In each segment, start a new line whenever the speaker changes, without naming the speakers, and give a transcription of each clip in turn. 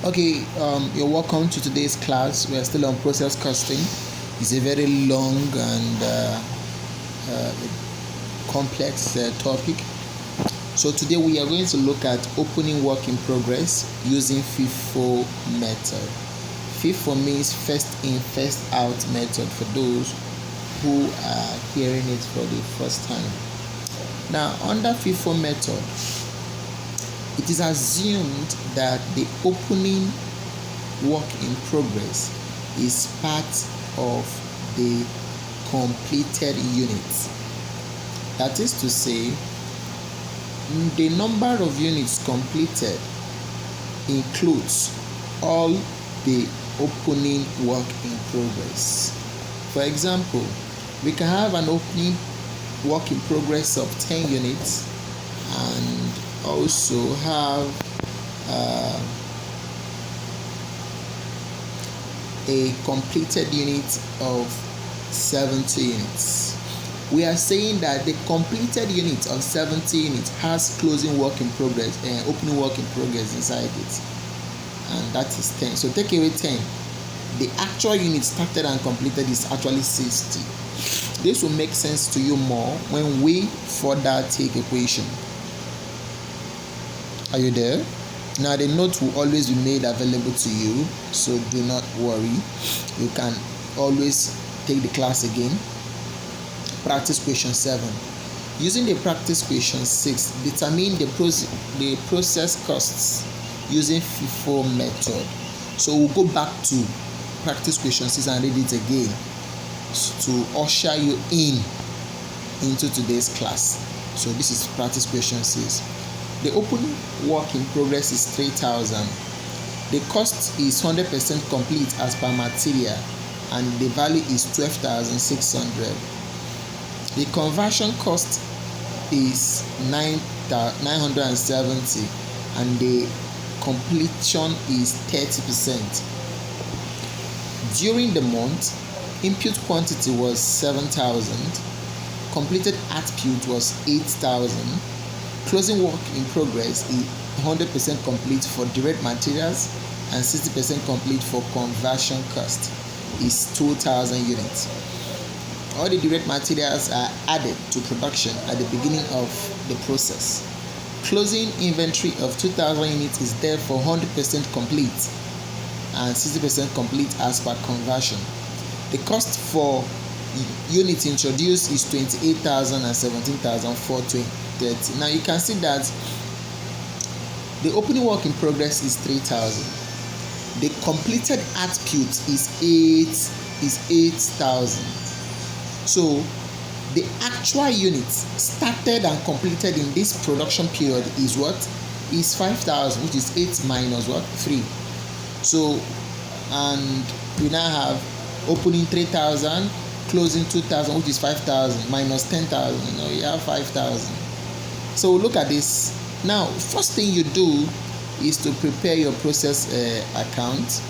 Okay, you're welcome to today's class. We are still on process costing. It's a very long and complex topic. So today we are going to look at opening work in progress using FIFO method. FIFO means first in, first out method for those who are hearing it for the first time. Now, under FIFO method, it is assumed that the opening work in progress is part of the completed unit. That is to say, the number of units completed includes all the opening work in progress. For example, we can have an opening work in progress of 10 units and also have a completed unit of 70 units. We are saying that the completed unit of 70 units has closing work in progress and opening work in progress inside it, and that is 10. So take away 10. The actual unit started and completed is actually 60. This will make sense to you more when we further take equation. Are you there? Now the note will always be made available to you, so do not worry. You can always take the class again. Practice question 7. Using the practice question 6, determine the process costs using FIFO method. So we'll go back to practice question 6 and read it again to usher you into today's class. So this is practice question 6. The opening work in progress is 3,000. The cost is 100% complete as per material, and the value is 12,600. The conversion cost is 970, and the completion is 30%. During the month, input quantity was 7,000. Completed output was 8,000. Closing work in progress is 100% complete for direct materials and 60% complete for conversion cost is 2,000 units. All the direct materials are added to production at the beginning of the process. Closing inventory of 2,000 units is therefore 100% complete and 60% complete as per conversion. The cost for units introduced is 28,000 and 17,430. Now you can see that the opening work in progress is 3,000. The completed output is 8,000. So the actual units started and completed in this production period is what? Is 5,000, which is 8 minus what? 3. So, and we now have opening 3,000, closing 2,000, which is 5,000 minus 10,000. You have 5,000. So look at this. Now, first thing you do is to prepare your process account.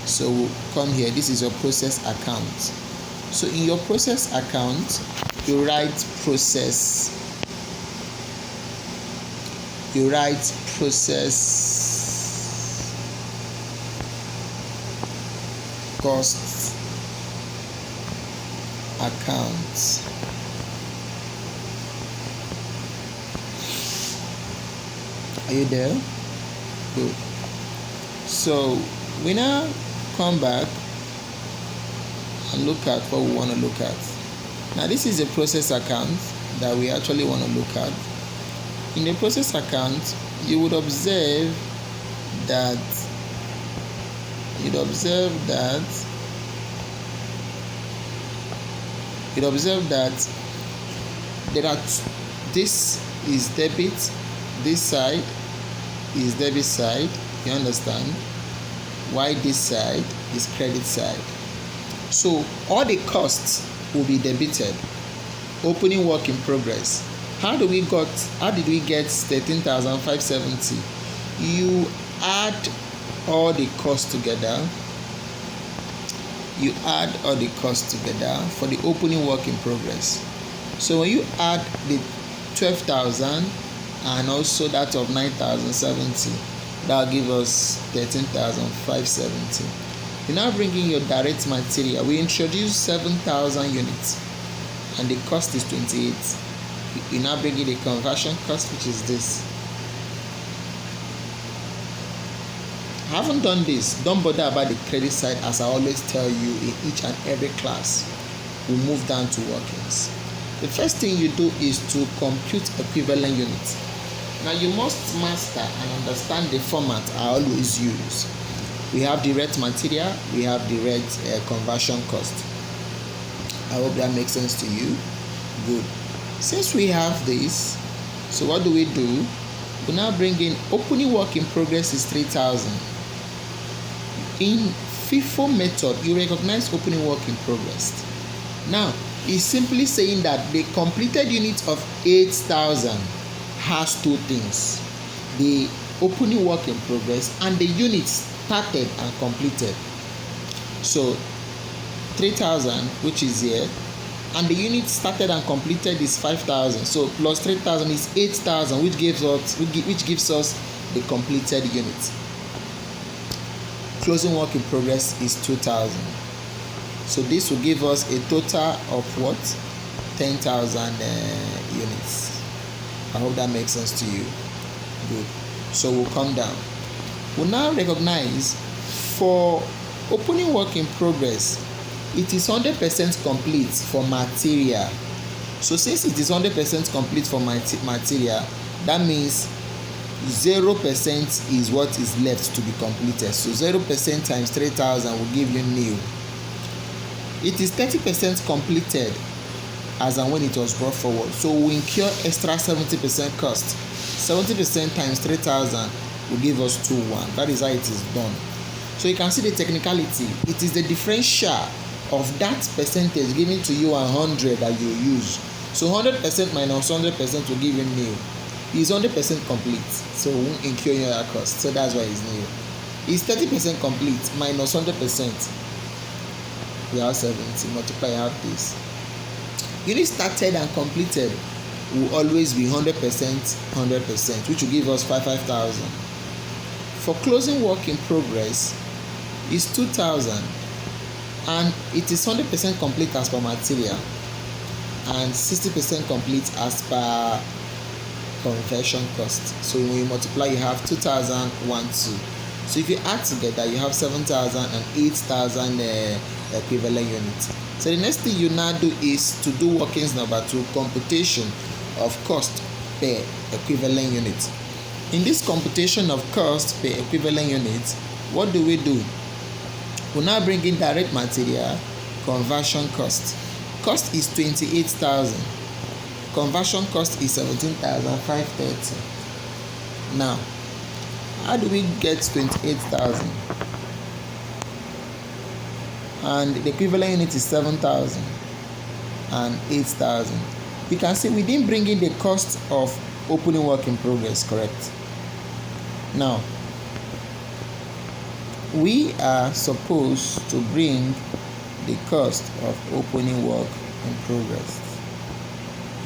So come here. This is your process account. So in your process account, you write process. You write process costs account. Are you there? Good. So we now come back and look at what we want to look at. Now this is a process account that we actually want to look at. In the process account, you would observe that there are this is debit, this side is debit side, you understand, while this side is credit side. So all the costs will be debited. Opening work in progress. How did we get 13,570? You add all the costs together. For the opening work in progress. So when you add the 12,000 and also that of 9,070, That will give us 13,570. You now bring in your direct material. We introduce 7,000 units and the cost is 28. You now bring in the conversion cost, which is this. I haven't done this. Don't bother about the credit side, as I always tell you in each and every class. We move down to workings. The first thing you do is to compute equivalent units. Now you must master and understand the format I always use. We have direct material, we have direct conversion cost. I hope that makes sense to you. Good. Since we have this, so what do? We now bring in opening work in progress is 3,000. In FIFO method, you recognize opening work in progress. Now, it's simply saying that the completed unit of 8,000 has two things: the opening work in progress and the units started and completed. So 3,000, which is here, and the unit started and completed is 5,000. So plus 3,000 is 8,000, which gives us the completed unit. Closing work in progress is 2,000. So this will give us a total of what? 10,000 units. I hope that makes sense to you. Good. So we'll come down. We'll now recognize for opening work in progress, it is 100% complete for material. So since it is 100% complete for material, that means 0% is what is left to be completed. So 0% times 3,000 will give you new. It is 30% completed as and when it was brought forward. So we incur extra 70% cost. 70% times 3,000 will give us 2,1. That is how it is done. So you can see the technicality. It is the differential of that percentage given to you 100 that you use. So 100% minus 100% will give you new. It's 100% complete, so we won't incur any other cost. So that's why it's new. It's 30% complete minus 100%. We have 70. Multiply, you have this. Unit started and completed will always be 100%, 100%, which will give us 5,000. For closing work in progress is 2,000, and it is 100% complete as per material and 60% complete as per conversion cost. So when you multiply, you have 2,000, 1, 2. So if you add together, you have 7,000 and 8,000 equivalent units. So the next thing you now do is to do workings number 2, computation of cost per equivalent unit. In this computation of cost per equivalent unit, what do? We now bring in direct material, conversion cost. Cost is 28,000. Conversion cost is 17,530. Now, how do we get 28,000? And the equivalent unit is 7,000 and 8,000. You can see we didn't bring in the cost of opening work in progress, correct? Now, we are supposed to bring the cost of opening work in progress.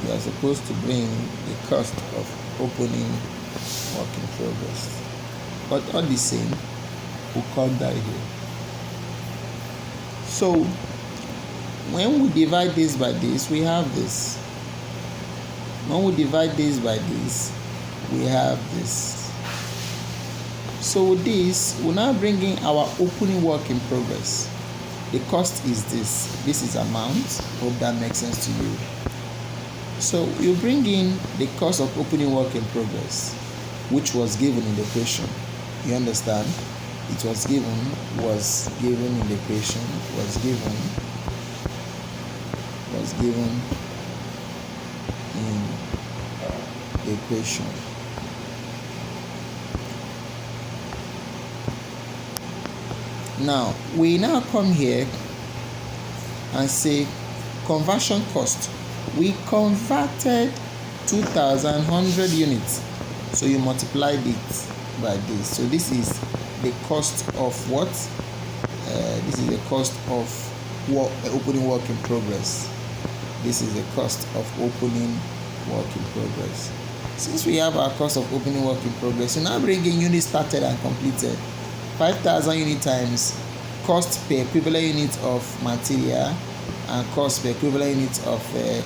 We are supposed to bring the cost of opening work in progress. But all the same, we'll come down here. So, when we divide this by this, we have this. When we divide this by this, we have this. So with this, we're now bringing our opening work in progress. The cost is this. This is amount. Hope that makes sense to you. So you bring in the cost of opening work in progress, which was given in the question. You understand? It was given in the question, was given in the question. Now, we now come here and say conversion cost. We converted 2,100 units. So you multiplied it by this. So this is the cost of what? This is the cost of opening work in progress. This is the cost of opening work in progress. Since we have our cost of opening work in progress, we now bring in units started and completed. 5,000 unit times cost per equivalent unit of material and cost per equivalent unit of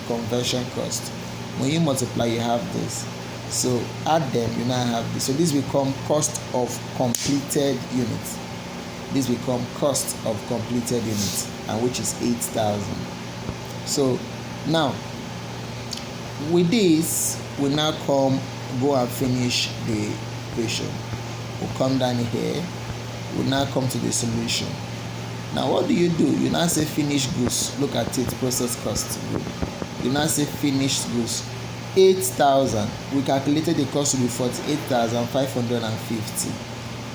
conversion cost. When you multiply, you have this. So add them, you now have this. So this become cost of completed units. This become cost of completed units, and which is 8,000. So now with this, we now go and finish the equation. We'll come down here. We'll now come to the solution. Now what do? You now say finished goods. Look at it, process cost. Good. You now say finished goods. 8,000. We calculated the cost to be 48,550.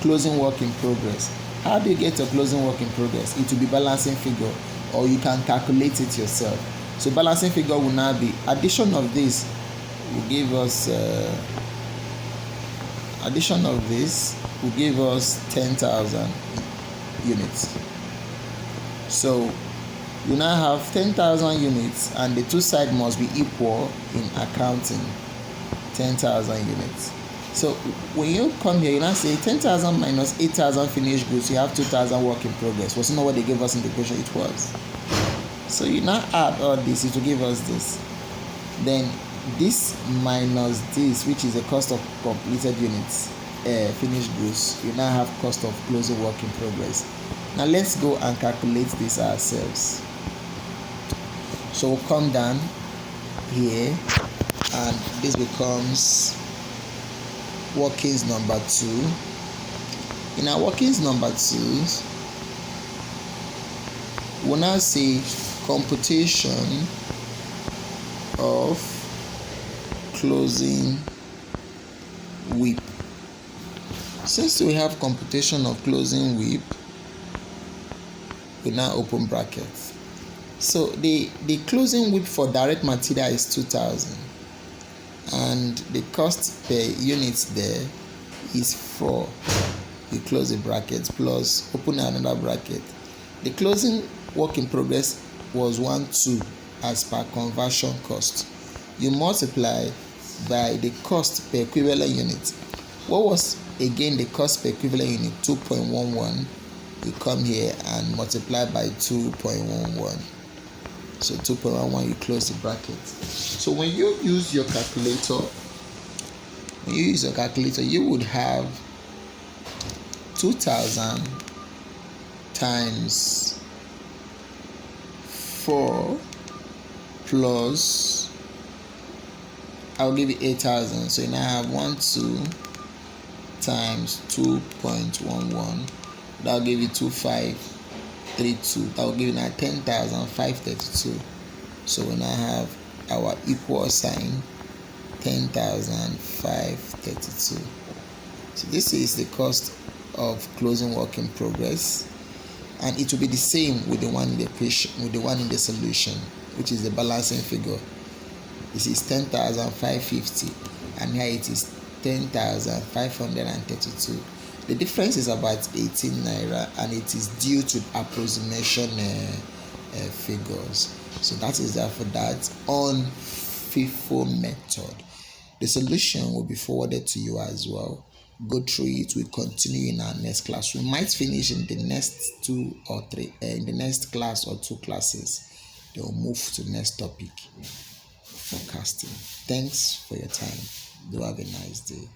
Closing work in progress. How do you get your closing work in progress? It will be balancing figure, or you can calculate it yourself. So balancing figure will now be addition of this will give us 10,000 units. So you now have 10,000 units, and the two sides must be equal in accounting. 10,000 units. So when you come here, you now say 10,000 minus 8,000 finished goods, you have 2,000 work in progress. Was not what they gave us in the equation, it was. So you now add all this, it will give us this. Then this minus this, which is the cost of completed units, finished goods, you now have cost of closing work in progress. Now let's go and calculate this ourselves. So we'll come down here, and this becomes workings number 2. In our workings number 2, we'll now say computation of closing WIP. Since we have computation of closing WIP, we now open brackets. So the closing WIP for direct material is 2,000, and the cost per unit there is 4. You close the bracket plus open another bracket. The closing work in progress was 1,2 as per conversion cost. You multiply by the cost per equivalent unit. What was again the cost per equivalent unit? 2.11. You come here and multiply by 2.11. So 2.11, you close the bracket. So when you use your calculator, you would have 2,000 times 4 plus, I'll give you 8,000. So you now have 12 times 2.11. That'll give you 2,532. That will give you now 10,532. So we now have our equal sign, 10,532. So this is the cost of closing work in progress, and it will be the same with the one in the equation, with the one in the solution, which is the balancing figure. This is 10,550, and here it is 10,532. The difference is about 18 naira, and it is due to approximation figures. So that is that for that on FIFO method. The solution will be forwarded to you as well. Go through it. We'll continue in our next class. We might finish in the next 2 or 3 in the next class or 2 classes. Then we'll move to the next topic, forecasting. Thanks for your time. Do have a nice day.